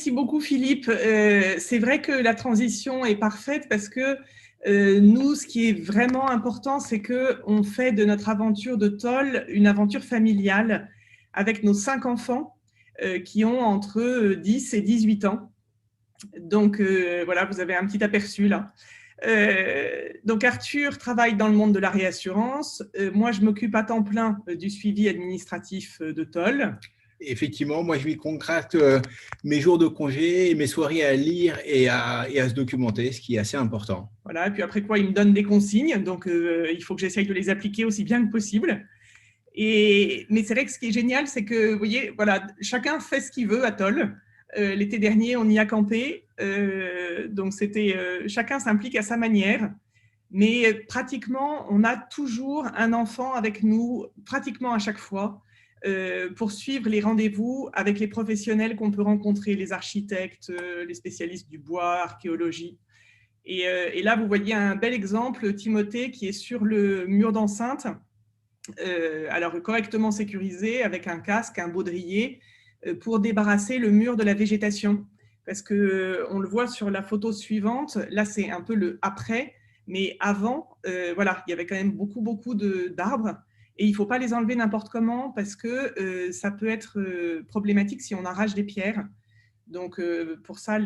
merci beaucoup Philippe. C'est vrai que la transition est parfaite parce que nous, ce qui est vraiment important, c'est qu'on fait de notre aventure de Toll une aventure familiale avec nos 5 enfants qui ont entre 10 et 18 ans. Donc voilà, vous avez un petit aperçu là. Donc Arthur travaille dans le monde de la réassurance. Moi, je m'occupe à temps plein du suivi administratif de Toll. Effectivement, moi, je lui consacre mes jours de congé et mes soirées à lire et à se documenter, ce qui est assez important. Voilà, et puis après quoi, il me donne des consignes, donc il faut que j'essaye de les appliquer aussi bien que possible. Mais c'est vrai que ce qui est génial, c'est que, vous voyez, voilà, chacun fait ce qu'il veut à Toll. L'été dernier, on y a campé, donc chacun s'implique à sa manière. Mais pratiquement, on a toujours un enfant avec nous, pratiquement à chaque fois, pour suivre les rendez-vous avec les professionnels qu'on peut rencontrer, les architectes, les spécialistes du bois, archéologie. Et là, vous voyez un bel exemple, Timothée, qui est sur le mur d'enceinte, alors correctement sécurisé, avec un casque, un baudrier, pour débarrasser le mur de la végétation. Parce qu'on le voit sur la photo suivante, là c'est un peu le après, mais avant, voilà, il y avait quand même beaucoup d'arbres, et il ne faut pas les enlever n'importe comment, parce que ça peut être problématique si on arrache des pierres. Donc pour ça,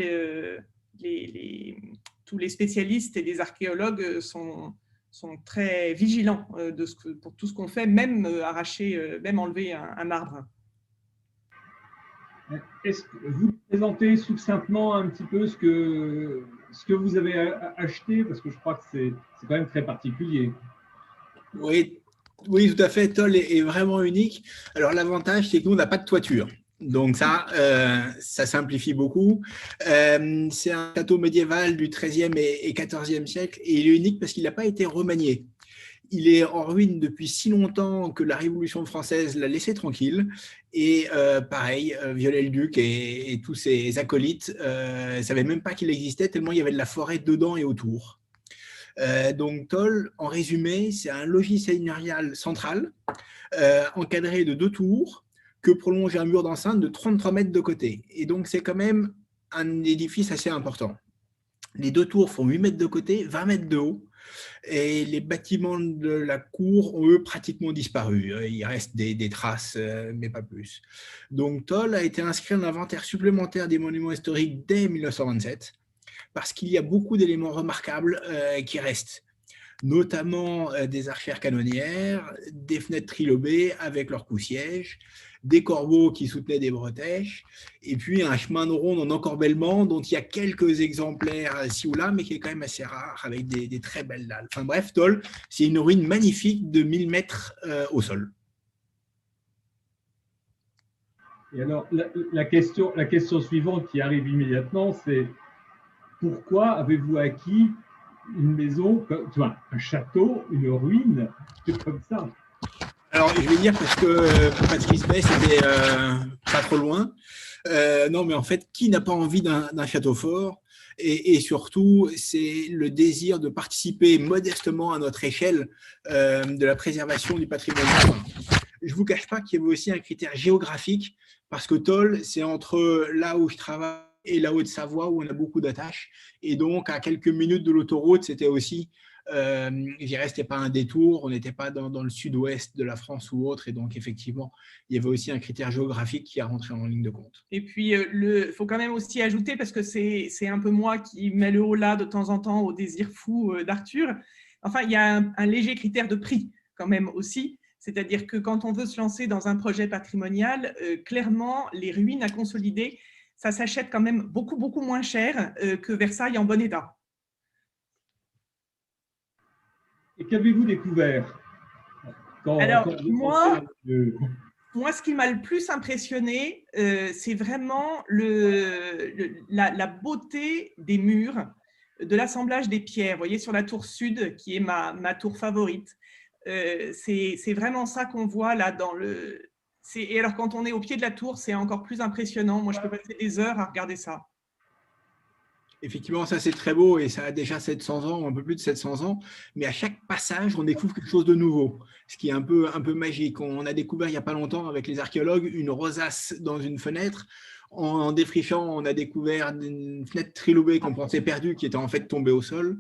tous les spécialistes et les archéologues sont très vigilants pour tout ce qu'on fait, même arracher, même enlever un arbre. Est-ce que vous présentez succinctement un petit peu ce que vous avez acheté, parce que je crois que c'est quand même très particulier. Oui, tout à fait. Toll est vraiment unique. Alors, l'avantage, c'est que nous, on n'a pas de toiture. Donc, ça simplifie beaucoup. C'est un château médiéval du XIIIe et XIVe siècle, et il est unique parce qu'il n'a pas été remanié. Il est en ruine depuis si longtemps que la Révolution française l'a laissé tranquille. Et pareil, Viollet-le-Duc et tous ses acolytes ne savaient même pas qu'il existait, tellement il y avait de la forêt dedans et autour. Donc Toll, en résumé, c'est un logis seigneurial central, encadré de 2 tours, que prolonge un mur d'enceinte de 33 mètres de côté. Et donc c'est quand même un édifice assez important. Les 2 tours font 8 mètres de côté, 20 mètres de haut. Et les bâtiments de la cour ont, eux, pratiquement disparu. Il reste des traces, mais pas plus. Donc, Toll a été inscrit en inventaire supplémentaire des monuments historiques dès 1927, parce qu'il y a beaucoup d'éléments remarquables qui restent, notamment des archères canonnières, des fenêtres trilobées avec leur cou-siège, des corbeaux qui soutenaient des bretèches, et puis un chemin de ronde en encorbellement dont il y a quelques exemplaires ci ou là, mais qui est quand même assez rare, avec des très belles dalles. Enfin bref, Toll, c'est une ruine magnifique de 1000 mètres au sol. Et alors, la question suivante qui arrive immédiatement, c'est pourquoi avez-vous acquis une maison, un château, une ruine, comme ça? Alors, je vais dire parce que Patrice Bay, c'était pas trop loin. Non, mais en fait, qui n'a pas envie d'un château fort? Et surtout, c'est le désir de participer modestement à notre échelle de la préservation du patrimoine. Je ne vous cache pas qu'il y avait aussi un critère géographique, parce que Toll, c'est entre là où je travaille et la Haute-Savoie, où on a beaucoup d'attaches. Et donc, à quelques minutes de l'autoroute, c'était aussi, c'était pas un détour, on n'était pas dans le sud-ouest de la France ou autre. Et donc, effectivement, il y avait aussi un critère géographique qui a rentré en ligne de compte. Et puis, il faut quand même aussi ajouter, parce que c'est un peu moi qui mets le haut là de temps en temps au désir fou d'Arthur, enfin, il y a un léger critère de prix quand même aussi. C'est-à-dire que quand on veut se lancer dans un projet patrimonial, clairement, les ruines à consolider, ça s'achète quand même beaucoup moins cher que Versailles en bon état. Et qu'avez-vous découvert Alors, moi, ce qui m'a le plus impressionné, c'est vraiment la beauté des murs, de l'assemblage des pierres. Vous voyez, sur la tour sud, qui est ma tour favorite, c'est vraiment ça qu'on voit là dans le… Et alors, quand on est au pied de la tour, c'est encore plus impressionnant. Moi, je peux passer des heures à regarder ça. Effectivement, ça c'est très beau et ça a déjà 700 ans, un peu plus de 700 ans, mais à chaque passage, on découvre quelque chose de nouveau, ce qui est un peu magique. On a découvert il n'y a pas longtemps avec les archéologues une rosace dans une fenêtre. En défrichant, on a découvert une fenêtre trilobée qu'on pensait perdue, qui était en fait tombée au sol,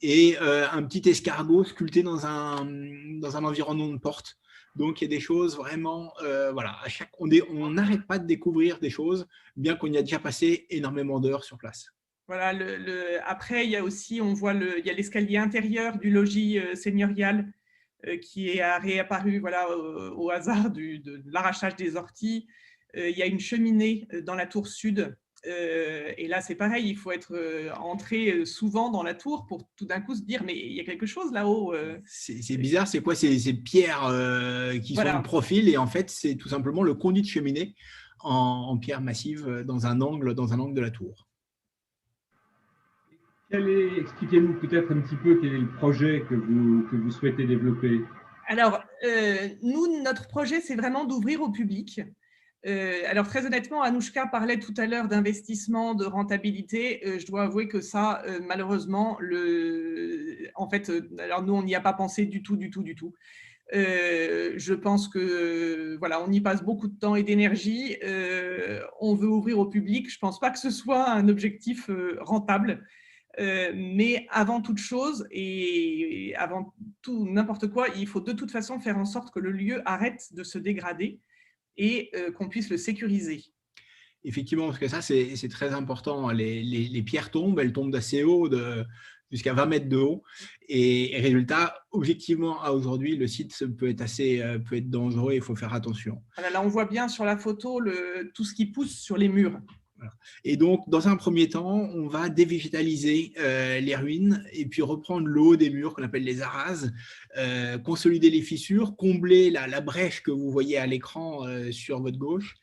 et un petit escargot sculpté dans un environnement de porte. Donc, il y a des choses vraiment, voilà, on n'arrête pas de découvrir des choses, bien qu'on y a déjà passé énormément d'heures sur place. Voilà, après, il y a aussi, on voit il y a l'escalier intérieur du logis seigneurial qui est réapparu voilà, au hasard de l'arrachage des orties. Il y a une cheminée dans la tour sud. Et là, c'est pareil, il faut être entré souvent dans la tour pour tout d'un coup se dire, mais il y a quelque chose là-haut. C'est bizarre, c'est quoi ces pierres qui voilà. sont de profil, et en fait, c'est tout simplement le conduit de cheminée en pierre massive dans un angle de la tour. Expliquez-nous peut-être un petit peu quel est le projet que vous souhaitez développer. Alors, nous, notre projet, c'est vraiment d'ouvrir au public. Alors, très honnêtement, Anouchka parlait tout à l'heure d'investissement, de rentabilité. Je dois avouer que ça, malheureusement, en fait, alors nous, on n'y a pas pensé du tout. Je pense que voilà, on y passe beaucoup de temps et d'énergie. On veut ouvrir au public. Je ne pense pas que ce soit un objectif rentable. Mais avant toute chose et avant tout n'importe quoi, il faut de toute façon faire en sorte que le lieu arrête de se dégrader et qu'on puisse le sécuriser. Effectivement, parce que ça, c'est très important. Les pierres tombent, elles tombent d'assez haut, jusqu'à 20 mètres de haut. Et résultat, objectivement, à aujourd'hui, le site peut être dangereux et il faut faire attention. Voilà, là, on voit bien sur la photo tout ce qui pousse sur les murs. Voilà. Et donc, dans un premier temps, on va dévégétaliser les ruines et puis reprendre le haut des murs qu'on appelle les arases, consolider les fissures, combler la brèche que vous voyez à l'écran sur votre gauche.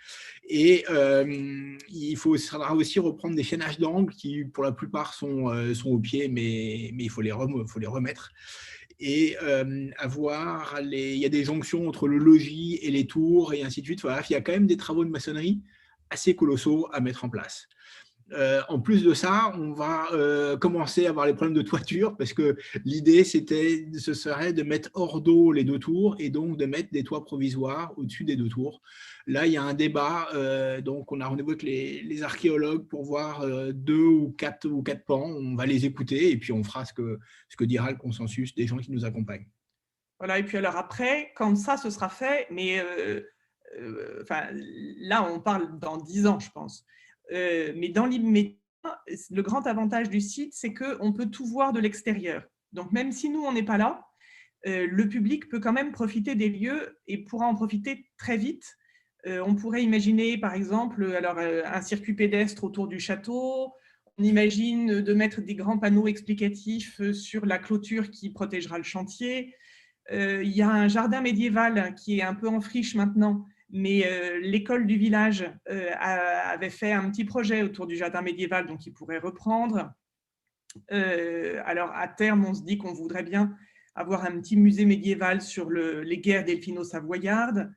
Et il faudra aussi reprendre des chaînages d'angles qui, pour la plupart, sont au pied, mais il faut les remettre. Et il y a des jonctions entre le logis et les tours et ainsi de suite. Voilà, il y a quand même des travaux de maçonnerie assez colossaux à mettre en place. En plus de ça, on va commencer à avoir les problèmes de toiture parce que l'idée, ce serait de mettre hors d'eau les deux tours et donc de mettre des toits provisoires au-dessus des deux tours. Là, il y a un débat, donc on a rendez-vous avec les archéologues pour voir 2 ou 4 pans. On va les écouter et puis on fera ce que dira le consensus des gens qui nous accompagnent. Voilà, et puis alors après, quand ça, ce sera fait, mais là, on parle dans 10 ans, je pense. Mais dans l'immédiat, le grand avantage du site, c'est qu'on peut tout voir de l'extérieur. Donc, même si nous, on n'est pas là, le public peut quand même profiter des lieux et pourra en profiter très vite. On pourrait imaginer, par exemple, un circuit pédestre autour du château. On imagine de mettre des grands panneaux explicatifs sur la clôture qui protégera le chantier. Il y a un jardin médiéval qui est un peu en friche maintenant, mais l'école du village avait fait un petit projet autour du jardin médiéval, donc il pourrait reprendre. Alors, à terme, on se dit qu'on voudrait bien avoir un petit musée médiéval sur les guerres delphino-savoyardes.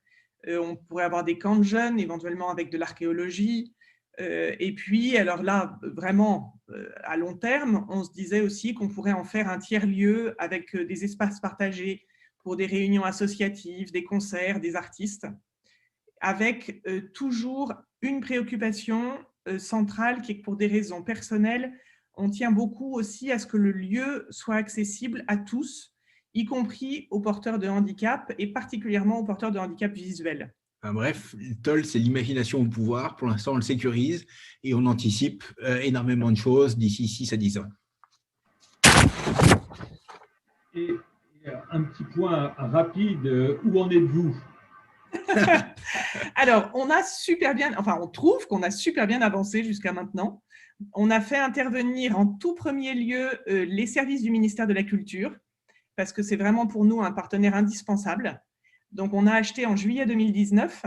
On pourrait avoir des camps de jeunes, éventuellement avec de l'archéologie. Et puis, alors là, vraiment, à long terme, on se disait aussi qu'on pourrait en faire un tiers-lieu avec des espaces partagés pour des réunions associatives, des concerts, des artistes, avec toujours une préoccupation centrale qui est que pour des raisons personnelles, on tient beaucoup aussi à ce que le lieu soit accessible à tous, y compris aux porteurs de handicap et particulièrement aux porteurs de handicap visuel. Enfin, bref, Toll, c'est l'imagination au pouvoir. Pour l'instant, on le sécurise et on anticipe énormément de choses d'ici 6 à 10 ans. Et un petit point rapide, où en êtes-vous? Alors, on trouve qu'on a super bien avancé jusqu'à maintenant. On a fait intervenir en tout premier lieu les services du ministère de la Culture, parce que c'est vraiment pour nous un partenaire indispensable. Donc, on a acheté en juillet 2019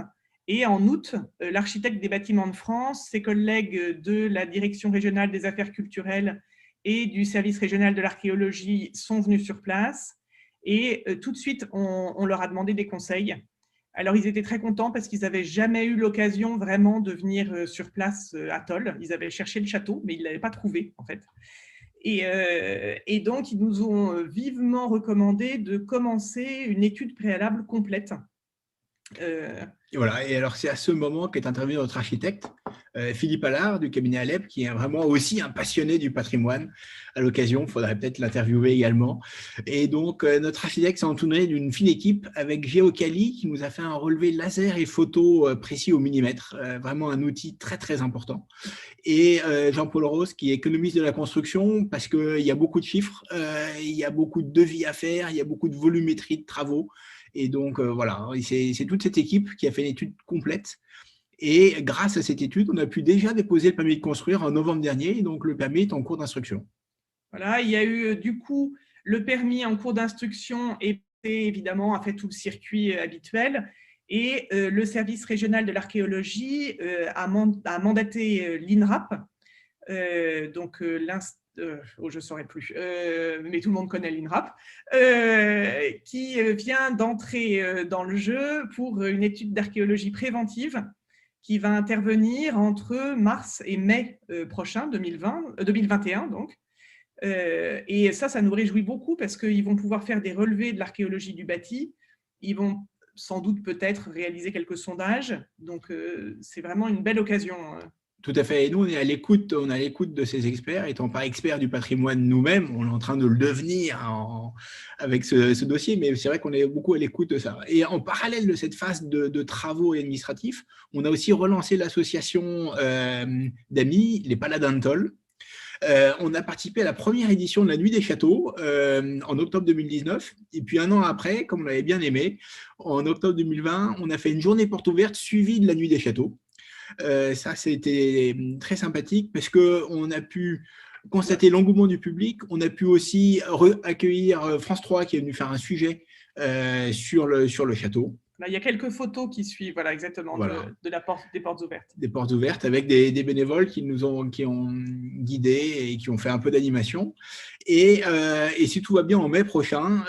et en août, l'architecte des Bâtiments de France, ses collègues de la Direction régionale des affaires culturelles et du service régional de l'archéologie sont venus sur place. Et tout de suite, on leur a demandé des conseils. Alors, ils étaient très contents parce qu'ils n'avaient jamais eu l'occasion vraiment de venir sur place à Toll. Ils avaient cherché le château, mais ils ne l'avaient pas trouvé, en fait. Et donc, ils nous ont vivement recommandé de commencer une étude préalable complète. Et voilà. Et alors, c'est à ce moment qu'est intervenu notre architecte Philippe Allard du cabinet Alep, qui est vraiment aussi un passionné du patrimoine. À l'occasion, il faudrait peut-être l'interviewer également. Et donc, notre architecte s'est entouré d'une fine équipe avec Geocali qui nous a fait un relevé laser et photo précis au millimètre, vraiment un outil très, très important. Et Jean-Paul Rose, qui est économiste de la construction, parce qu'il y a beaucoup de chiffres, il y a beaucoup de devis à faire, il y a beaucoup de volumétrie de travaux. Et donc, voilà, c'est toute cette équipe qui a fait une étude complète. Et grâce à cette étude, on a pu déjà déposer le permis de construire en novembre dernier. Et donc, le permis est en cours d'instruction. Voilà, il y a eu du coup le permis en cours d'instruction et évidemment a fait tout le circuit habituel. Et le service régional de l'archéologie a mandaté l'INRAP, donc je ne saurais plus, mais tout le monde connaît l'INRAP, qui vient d'entrer dans le jeu pour une étude d'archéologie préventive qui va intervenir entre mars et mai prochain, 2021 donc. Et ça nous réjouit beaucoup parce qu'ils vont pouvoir faire des relevés de l'archéologie du bâti. Ils vont sans doute peut-être réaliser quelques sondages. Donc, c'est vraiment une belle occasion. Tout à fait. Et nous, on est à l'écoute de ces experts. Étant pas experts du patrimoine nous-mêmes, on est en train de le devenir avec ce dossier, mais c'est vrai qu'on est beaucoup à l'écoute de ça. Et en parallèle de cette phase de travaux administratifs, on a aussi relancé l'association d'amis, les Paladins de Tôle. On a participé à la première édition de la Nuit des Châteaux en octobre 2019. Et puis un an après, comme on l'avait bien aimé, en octobre 2020, on a fait une journée porte ouverte suivie de la Nuit des Châteaux. Ça, c'était très sympathique parce qu'on a pu constater l'engouement du public. On a pu aussi accueillir France 3 qui est venu faire un sujet sur le château. Là, il y a quelques photos qui suivent, voilà, exactement, voilà. Des portes ouvertes. Des portes ouvertes avec des bénévoles qui ont guidé et qui ont fait un peu d'animation. Et si tout va bien, en mai prochain,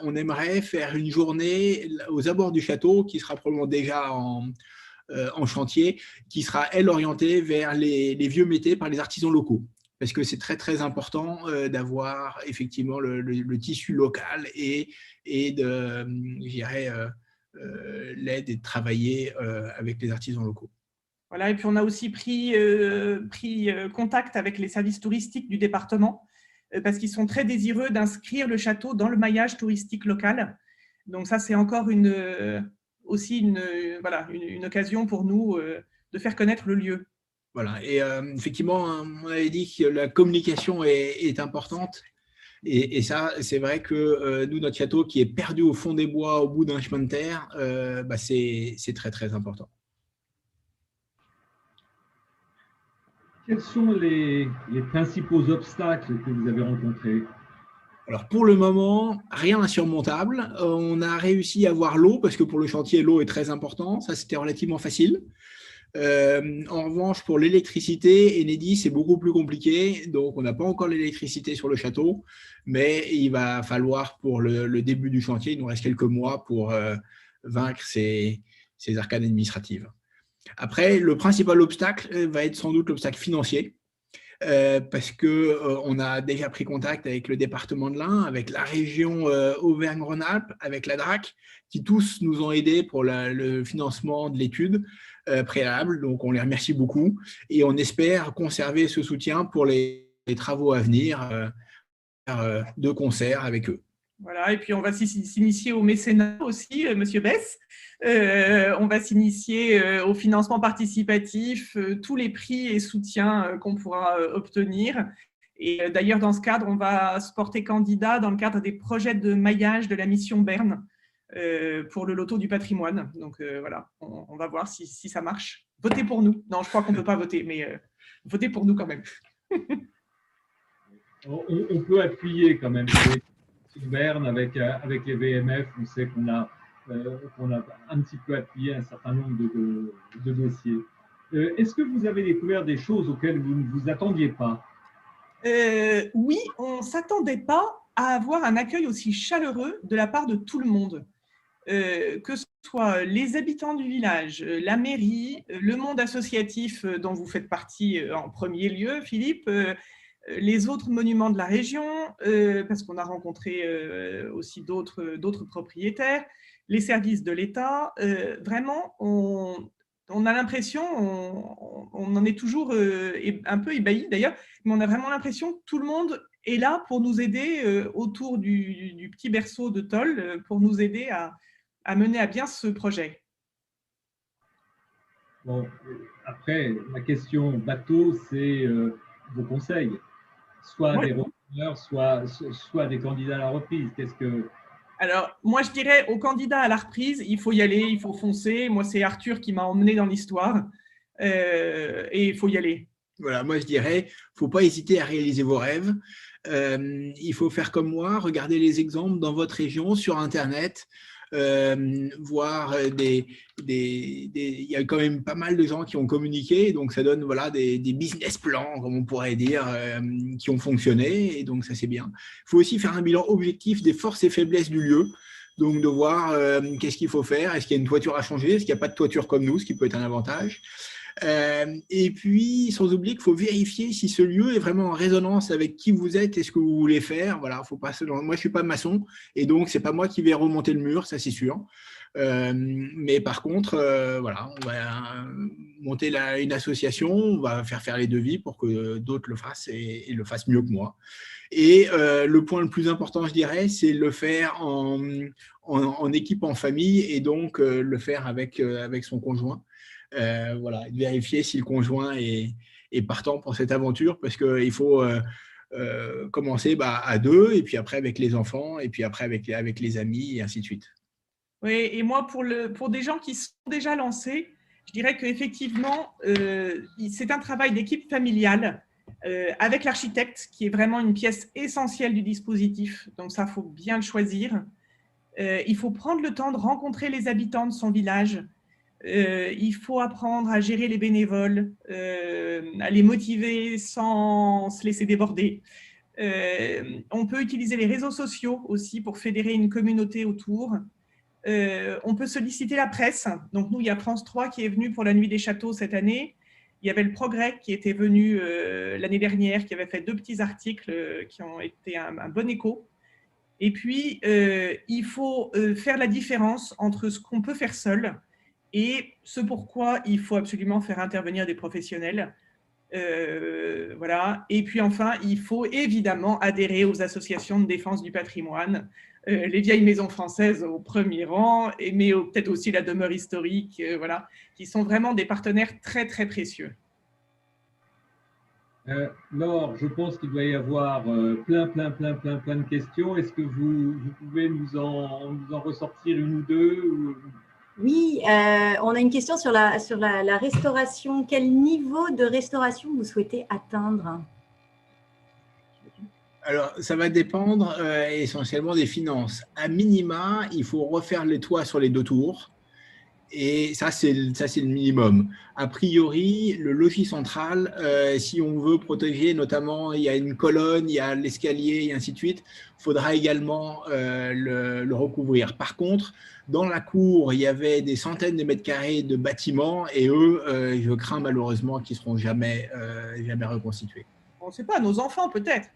on aimerait faire une journée aux abords du château qui sera probablement déjà en chantier, qui sera, elle, orientée vers les vieux métiers par les artisans locaux. Parce que c'est très, très important d'avoir effectivement le tissu local et de, je dirais, l'aide et de travailler avec les artisans locaux. Voilà, et puis on a aussi pris contact avec les services touristiques du département parce qu'ils sont très désireux d'inscrire le château dans le maillage touristique local. Donc ça, c'est encore aussi une occasion pour nous de faire connaître le lieu. Voilà, et effectivement, on avait dit que la communication est importante. Et ça, c'est vrai que nous, notre château qui est perdu au fond des bois, au bout d'un chemin de terre, c'est très, très important. Quels sont les principaux obstacles que vous avez rencontrés ? Alors, pour le moment, rien d'insurmontable. On a réussi à avoir l'eau, parce que pour le chantier, l'eau est très important. Ça, c'était relativement facile. En revanche, pour l'électricité, Enedis, c'est beaucoup plus compliqué. Donc, on n'a pas encore l'électricité sur le château, mais il va falloir, pour le début du chantier, il nous reste quelques mois pour vaincre ces arcanes administratives. Après, le principal obstacle va être sans doute l'obstacle financier, parce qu'on a déjà pris contact avec le département de l'Ain, avec la région Auvergne-Rhône-Alpes, avec la DRAC, qui tous nous ont aidés pour le financement de l'étude préalable. Donc, on les remercie beaucoup et on espère conserver ce soutien pour les travaux à venir de concert avec eux. Voilà, et puis on va s'initier au mécénat aussi, Monsieur Bess. On va s'initier au financement participatif, tous les prix et soutiens qu'on pourra obtenir. Et d'ailleurs, dans ce cadre, on va se porter candidat dans le cadre des projets de maillage de la mission Berne pour le loto du patrimoine. Donc voilà, on va voir si ça marche. Votez pour nous. Non, je crois qu'on ne peut pas voter, mais votez pour nous quand même. On peut appuyer quand même. Berne avec les VMF, on sait qu'on a un petit peu appuyé un certain nombre de dossiers. Est-ce que vous avez découvert des choses auxquelles vous ne vous attendiez pas ? Oui, on ne s'attendait pas à avoir un accueil aussi chaleureux de la part de tout le monde. Que ce soit les habitants du village, la mairie, le monde associatif dont vous faites partie en premier lieu, Philippe, les autres monuments de la région, parce qu'on a rencontré aussi d'autres propriétaires, les services de l'État. Vraiment, on a l'impression, on en est toujours un peu ébahi d'ailleurs, mais on a vraiment l'impression que tout le monde est là pour nous aider autour du petit berceau de Toll, pour nous aider à mener à bien ce projet. Bon, après, la question bateau, c'est vos conseils, soit Ouais. des repreneurs, soit des candidats à la reprise. Qu'est-ce que… Alors, moi, je dirais aux candidats à la reprise, il faut y aller, il faut foncer. Moi, c'est Arthur qui m'a emmené dans l'histoire et il faut y aller. Voilà, moi je dirais, faut pas hésiter à réaliser vos rêves. Il faut faire comme moi, regarder les exemples dans votre région sur Internet, voir il y a quand même pas mal de gens qui ont communiqué, donc ça donne voilà des business plans, comme on pourrait dire, qui ont fonctionné, et donc ça c'est bien. Il faut aussi faire un bilan objectif des forces et faiblesses du lieu. Donc, de voir qu'est-ce qu'il faut faire. Est-ce qu'il y a une toiture à changer? Est-ce qu'il n'y a pas de toiture comme nous, ce qui peut être un avantage? Et puis, sans oublier qu'il faut vérifier si ce lieu est vraiment en résonance avec qui vous êtes et ce que vous voulez faire. Voilà, faut pas moi, je ne suis pas maçon et donc, ce n'est pas moi qui vais remonter le mur, ça c'est sûr. Mais par contre, voilà, on va monter une association, on va faire les devis pour que d'autres le fassent et le fassent mieux que moi. Et le point le plus important, je dirais, c'est le faire en équipe, en famille, et donc le faire avec son conjoint. Voilà, vérifier si le conjoint est partant pour cette aventure, parce qu'il faut commencer à deux, et puis après avec les enfants, et puis après avec les amis, et ainsi de suite. Oui, et moi, pour des gens qui sont déjà lancés, je dirais qu'effectivement, c'est un travail d'équipe familiale avec l'architecte, qui est vraiment une pièce essentielle du dispositif. Donc ça, il faut bien le choisir. Il faut prendre le temps de rencontrer les habitants de son village. Il faut apprendre à gérer les bénévoles, à les motiver sans se laisser déborder. On peut utiliser les réseaux sociaux aussi pour fédérer une communauté autour. On peut solliciter la presse. Donc nous, il y a France 3 qui est venu pour la Nuit des Châteaux cette année. Il y avait le Progrès qui était venu l'année dernière, qui avait fait 2 petits articles qui ont été un bon écho. Et puis, il faut faire la différence entre ce qu'on peut faire seul et ce pourquoi il faut absolument faire intervenir des professionnels. Voilà. Et puis enfin, il faut évidemment adhérer aux associations de défense du patrimoine, les vieilles maisons françaises au premier rang, mais peut-être aussi la demeure historique, voilà, qui sont vraiment des partenaires très, très précieux. Laure, je pense qu'il doit y avoir plein de questions. Est-ce que vous pouvez nous en ressortir une ou deux Oui, on a une question sur la restauration. Quel niveau de restauration vous souhaitez atteindre? Alors, ça va dépendre essentiellement des finances. À minima, il faut refaire les toits sur les 2 tours. Et ça, c'est le minimum. A priori, le logis central, si on veut protéger, notamment, il y a une colonne, il y a l'escalier, et ainsi de suite, il faudra également le recouvrir. Par contre, dans la cour, il y avait des centaines de mètres carrés de bâtiments, et eux, je crains malheureusement qu'ils ne seront jamais reconstitués. On ne sait pas, nos enfants peut-être.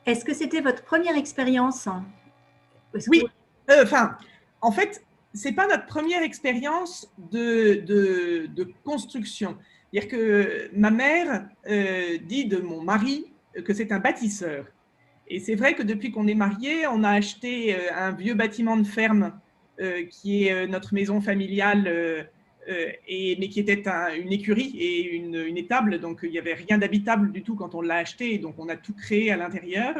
Est-ce que c'était votre première expérience? Oui. En fait, ce n'est pas notre première expérience de construction. C'est-à-dire que ma mère dit de mon mari que c'est un bâtisseur. Et c'est vrai que depuis qu'on est mariés, on a acheté un vieux bâtiment de ferme qui est notre maison familiale, mais qui était une écurie et une étable. Donc, il n'y avait rien d'habitable du tout quand on l'a acheté. Donc, on a tout créé à l'intérieur.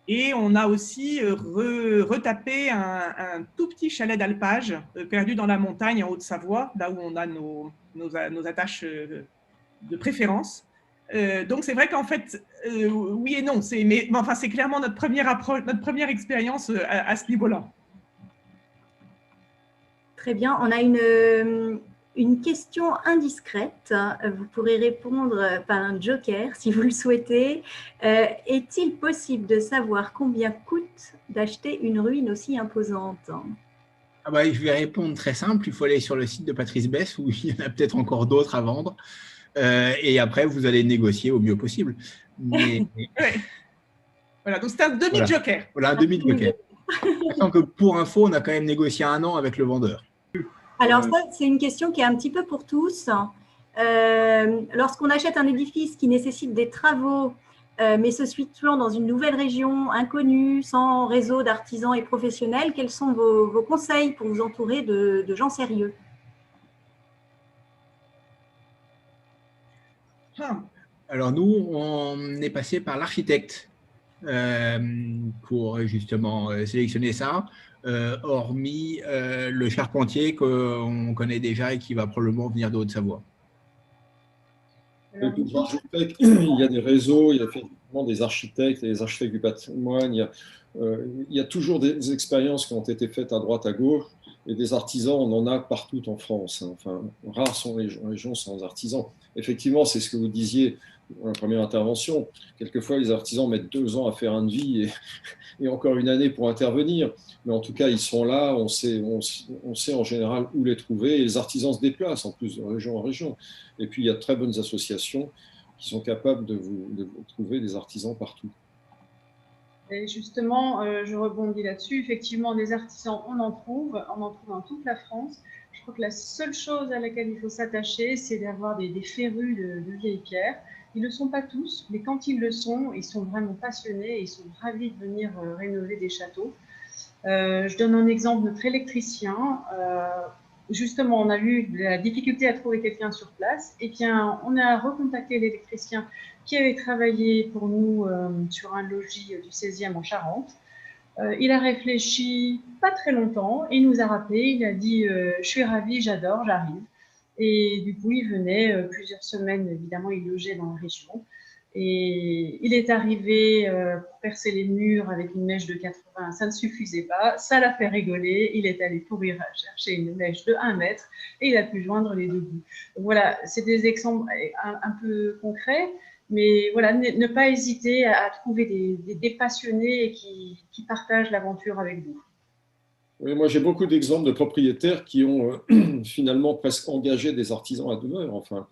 Et on a aussi retapé un tout petit chalet d'alpage perdu dans la montagne en Haute-Savoie, là où on a nos attaches de préférence. Donc c'est vrai qu'en fait, oui et non, mais enfin, c'est clairement notre première expérience à ce niveau-là. Très bien, on a une question indiscrète. Vous pourrez répondre par un joker si vous le souhaitez. Est-il possible de savoir combien coûte d'acheter une ruine aussi imposante? Je vais répondre très simple. Il faut aller sur le site de Patrice Besse où il y en a peut-être encore d'autres à vendre. Et après, vous allez négocier au mieux possible. Mais… Ouais. Voilà, donc c'est un demi-joker. Voilà, un demi-joker. Sachant que pour info, on a quand même négocié 1 an avec le vendeur. Alors ça, c'est une question qui est un petit peu pour tous. Lorsqu'on achète un édifice qui nécessite des travaux, mais se situant dans une nouvelle région inconnue, sans réseau d'artisans et professionnels, quels sont vos conseils pour vous entourer de gens sérieux? Alors nous, on est passé par l'architecte pour justement sélectionner ça, hormis le charpentier qu'on connaît déjà et qui va probablement venir de Haute-Savoie. Et puis, j'ajouterais qu'il y a des réseaux, il y a effectivement des architectes et des architectes du patrimoine, il y a toujours des expériences qui ont été faites à droite, à gauche, et des artisans, on en a partout en France. Enfin, rares sont les régions sans artisans. Effectivement, c'est ce que vous disiez dans la première intervention. Quelquefois, les artisans mettent 2 ans à faire un devis et encore une année pour intervenir. Mais en tout cas, ils sont là, on sait en général où les trouver. Et les artisans se déplacent en plus de région en région. Et puis, il y a de très bonnes associations qui sont capables de vous trouver des artisans partout. Et justement, je rebondis là-dessus. Effectivement, des artisans, on en trouve dans toute la France. Je crois que la seule chose à laquelle il faut s'attacher, c'est d'avoir des férus de vieilles pierres. Ils ne le sont pas tous, mais quand ils le sont, ils sont vraiment passionnés et ils sont ravis de venir rénover des châteaux. Je donne un exemple, notre électricien. Justement, on a eu de la difficulté à trouver quelqu'un sur place. Et bien, on a recontacté l'électricien qui avait travaillé pour nous sur un logis du 16e en Charente. Il a réfléchi pas très longtemps, il nous a rappelé, il a dit « je suis ravi, j'adore, j'arrive ». Et du coup, il venait plusieurs semaines, évidemment, il logeait dans la région. Et il est arrivé pour percer les murs avec une mèche de 80, ça ne suffisait pas, ça l'a fait rigoler, il est allé courir chercher une mèche de 1 mètre et il a pu joindre les 2 bouts. Donc voilà, c'est des exemples un peu concrets, mais voilà, ne pas hésiter à trouver des passionnés qui partagent l'aventure avec vous. Oui, moi, j'ai beaucoup d'exemples de propriétaires qui ont finalement presque engagé des artisans à demeure, enfin,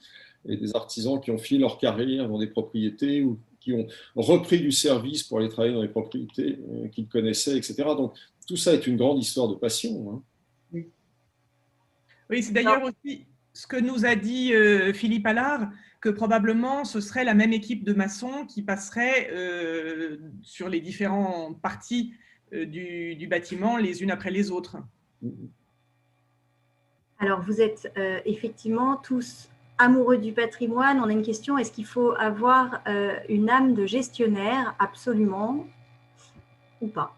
et des artisans qui ont fini leur carrière dans des propriétés ou qui ont repris du service pour aller travailler dans les propriétés qu'ils connaissaient, etc. Donc, tout ça est une grande histoire de passion. Hein. Oui, c'est d'ailleurs aussi ce que nous a dit Philippe Allard, que probablement ce serait la même équipe de maçons qui passerait sur les différentes parties du bâtiment les unes après les autres. Alors, vous êtes effectivement tous amoureux du patrimoine. On a une question, est-ce qu'il faut avoir une âme de gestionnaire absolument ou pas?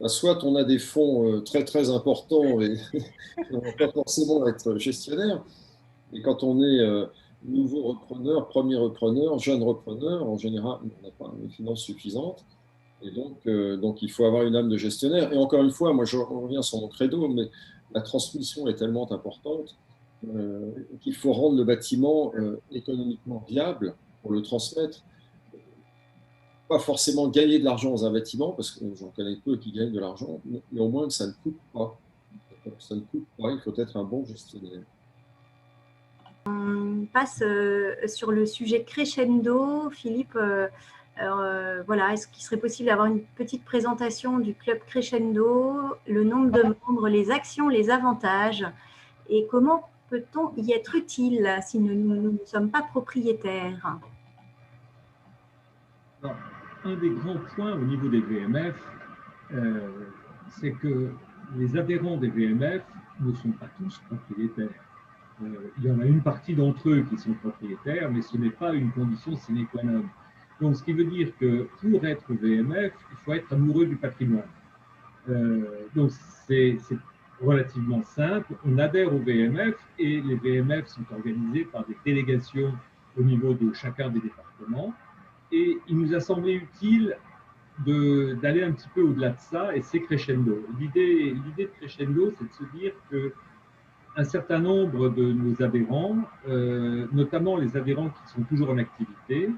Soit on a des fonds très très importants et on ne va pas forcément être gestionnaire. Et quand on est nouveau repreneur, premier repreneur, jeune repreneur, en général, on n'a pas une finance suffisante. Et donc, il faut avoir une âme de gestionnaire. Et encore une fois, moi, je reviens sur mon credo, mais la transmission est tellement importante qu'il faut rendre le bâtiment économiquement viable pour le transmettre. Pas forcément gagner de l'argent dans un bâtiment, parce que j'en connais peu qui gagnent de l'argent, mais au moins que ça ne coûte pas. Ça ne coûte pas, il faut être un bon gestionnaire. On passe sur le sujet crescendo. Philippe, voilà, est-ce qu'il serait possible d'avoir une petite présentation du club Crescendo, le nombre de membres, les actions, les avantages, et comment peut-on y être utile si nous ne sommes pas propriétaires? Alors, un des grands points au niveau des VMF, c'est que les adhérents des VMF ne sont pas tous propriétaires. Il y en a une partie d'entre eux qui sont propriétaires, mais ce n'est pas une condition sine qua non. Donc, ce qui veut dire que pour être VMF, il faut être amoureux du patrimoine. Donc, c'est relativement simple. On adhère au VMF et les VMF sont organisés par des délégations au niveau de chacun des départements. Et il nous a semblé utile d'aller un petit peu au-delà de ça, et c'est Crescendo. L'idée de Crescendo, c'est de se dire qu'un certain nombre de nos adhérents, notamment les adhérents qui sont toujours en activité,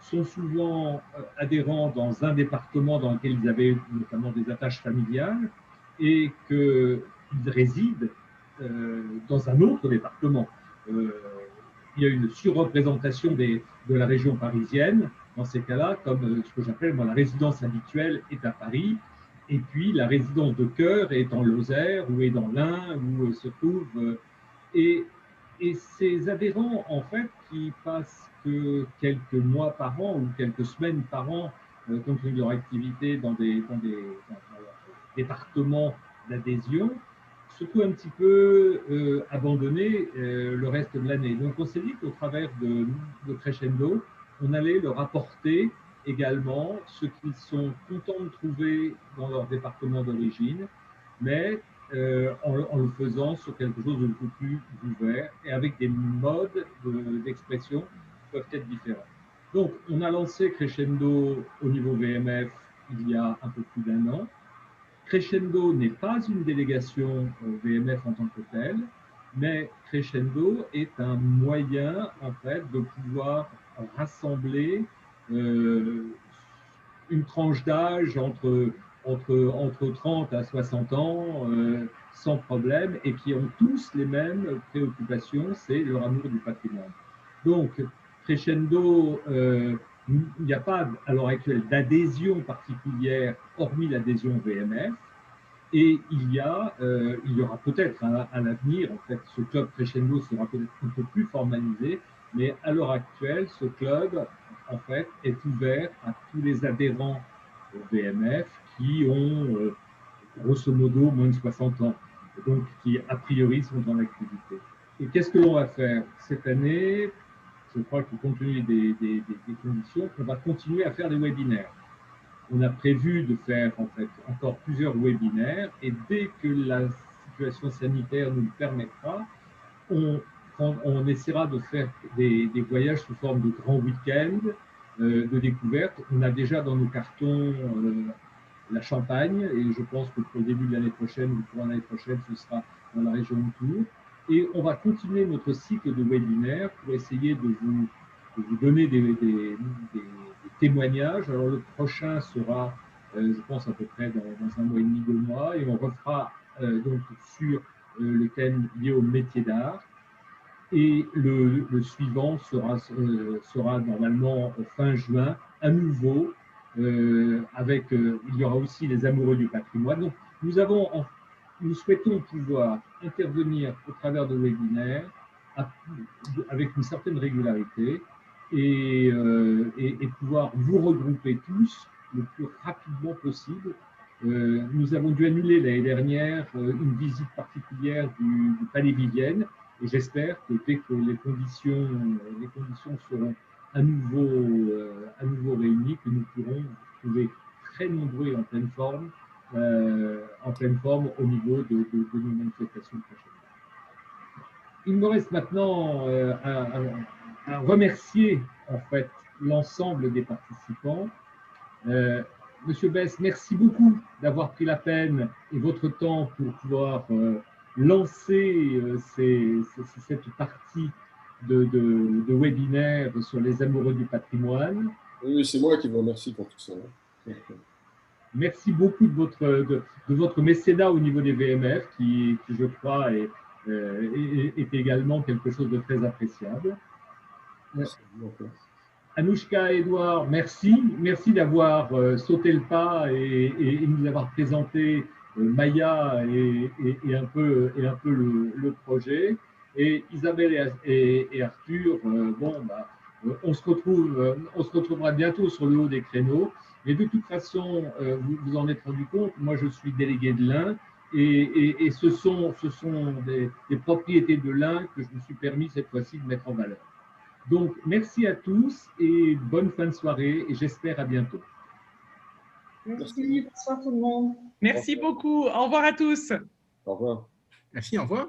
sont souvent adhérents dans un département dans lequel ils avaient notamment des attaches familiales et qu'ils résident dans un autre département. Il y a une surreprésentation de la région parisienne. Dans ces cas-là, comme ce que j'appelle la résidence habituelle est à Paris, Et puis la résidence de cœur est en Lozère ou est dans l'Ain où se trouve. Et ces adhérents, en fait, qui passent que quelques mois par an ou quelques semaines par an, compte tenu de leur activité dans leur département d'adhésion, se trouvent un petit peu abandonnés le reste de l'année. Donc on s'est dit qu'au travers de Crescendo, on allait leur apporter également ce qu'ils sont contents de trouver dans leur département d'origine, mais en le faisant sur quelque chose de beaucoup plus ouvert et avec des modes d'expression qui peuvent être différents. Donc, on a lancé Crescendo au niveau VMF il y a un peu plus d'1 an. Crescendo n'est pas une délégation VMF en tant que telle, mais Crescendo est un moyen, en fait, de pouvoir rassembler une tranche d'âge entre 30 à 60 ans, sans problème, et qui ont tous les mêmes préoccupations, c'est leur amour du patrimoine. Donc, Crescendo, il n'y a pas à l'heure actuelle d'adhésion particulière, hormis l'adhésion VMF, et il y aura peut-être à l'avenir, en fait, ce club Crescendo sera peut-être un peu plus formalisé, mais à l'heure actuelle, ce club, en fait, est ouvert à tous les adhérents au VMF qui ont, grosso modo, moins de 60 ans, donc qui, a priori, sont en activité. Et qu'est-ce que l'on va faire cette année? Je crois que, compte tenu des conditions, on va continuer à faire des webinaires. On a prévu de faire, en fait, encore plusieurs webinaires, et dès que la situation sanitaire nous le permettra, on essaiera de faire des voyages sous forme de grands week-ends, de découverte. On a déjà dans nos cartons la Champagne, et je pense que pour le début de l'année prochaine ou pour l'année prochaine, ce sera dans la région de Tours. Et on va continuer notre cycle de webinaires pour essayer de vous donner des témoignages. Alors le prochain sera, je pense, à peu près dans 1 mois et demi, 2 mois, et on refera donc sur le thème lié au métier d'art. Et le suivant sera normalement fin juin, à nouveau, il y aura aussi les amoureux du patrimoine. Donc, nous souhaitons pouvoir intervenir au travers de webinaires avec une certaine régularité et pouvoir vous regrouper tous le plus rapidement possible. Nous avons dû annuler l'année dernière une visite particulière du Palais Vivienne, et j'espère que dès que les conditions seront à nouveau réunies, que nous pourrons vous trouver très nombreux en pleine forme au niveau de nos manifestations prochaines. Il me reste maintenant à remercier en fait l'ensemble des participants. Monsieur Bess, merci beaucoup d'avoir pris la peine et votre temps pour pouvoir lancer cette partie de webinaire sur les amoureux du patrimoine. Oui, c'est moi qui vous remercie pour tout ça. Merci beaucoup de votre mécénat au niveau des VMF, qui je crois, est également quelque chose de très appréciable. Anouchka et Edouard, merci d'avoir sauté le pas et nous avoir présenté Maya et un peu le projet. Et Isabelle et Arthur, on se retrouvera bientôt sur le haut des créneaux. Mais de toute façon, vous vous en êtes rendu compte, moi je suis délégué de l'Ain et ce sont des propriétés de l'Ain que je me suis permis cette fois-ci de mettre en valeur. Donc, merci à tous et bonne fin de soirée et j'espère à bientôt. Merci, bonsoir tout le monde. Merci beaucoup. Au revoir à tous. Au revoir. Merci, au revoir.